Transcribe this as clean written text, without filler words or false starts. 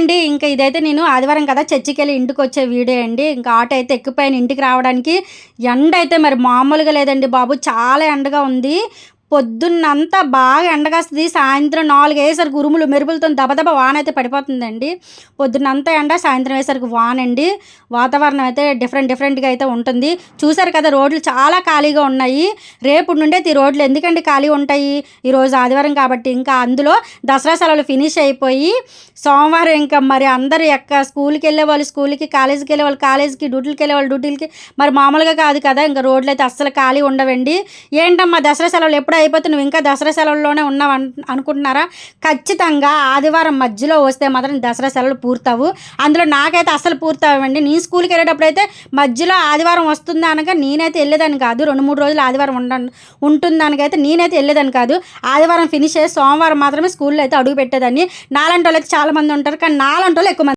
అండి. ఇంకా ఇదైతే నేను ఆదివారం కదా చర్చికెళ్ళి ఇంటికొచ్చే వీడియో అండి. ఇంకా ఆటో అయితే ఎక్కిపోయాను ఇంటికి రావడానికి. ఎండ అయితే మరి మామూలుగా లేదండి బాబు. చాలా ఎండగా ఉంది. పొద్దున్నంతా బాగా ఎండగాస్తది. సాయంత్రం 4 అయ్యేసరికి ఉరుములు, మెరుపులతోని దబదబా వానైతే పడిపోతుందండి. పొద్దున్నంతా ఎండ, సాయంత్రం అయ్యేసరికి వానండి. వాతావరణం అయితే డిఫరెంట్‌గా అయితే ఉంటుంది. చూసారు కదా రోడ్లు చాలా ఖాళీగా ఉన్నాయి. రేపటి నుండి అయితే ఈ రోడ్లు ఎందుకండి ఖాళీగా ఉంటాయి? ఈరోజు ఆదివారం కాబట్టి. ఇంకా అందులో దసరా సెలవులు ఫినిష్ అయిపోయి, సోమవారం ఇంకా మరి అందరూ స్కూలుకెళ్ళేవాళ్ళు స్కూలుకి, కాలేజీకెళ్ళేవాళ్ళు కాలేజీకి, డ్యూటీలకెళ్ళేవాళ్ళు డ్యూటీలకి. మరి మామూలుగా కాదు కదా! ఇంక రోడ్లయితే అస్సలు ఖాళీ ఉండవండి. ఏంటమ్మా దసరా సెలవులు ఎప్పుడో అయిపోతే నువ్వు ఇంకా దసరా సెలవుల్లోనే ఉన్నావు అనుకుంటున్నారా? ఖచ్చితంగా ఆదివారం మధ్యలో వస్తే మాత్రం దసరా సెలవులు పూర్తవ్వు. అందులో నాకైతే అస్సలు పూర్తవ్వండి. నేను స్కూలుకెళ్ళేటప్పుడైతే మధ్యలో ఆదివారం వస్తుందా అనగా నేనైతే ఎళ్ళేదాన్ని కాదు. 2, 3 రోజులు ఆదివారం ఉంటుందనకైతే నేనైతే ఎళ్ళేదాన్ని కాదు. ఆదివారం ఫినిష్ చేసి సోమవారం మాత్రమే స్కూల్లో అయితే అడుగు పెట్టేదాన్ని. నాలాంటోళ్ళైతే చాలామంది ఉంటారు. కానీ నాలాంటోళ్ళు ఎక్కువ మంది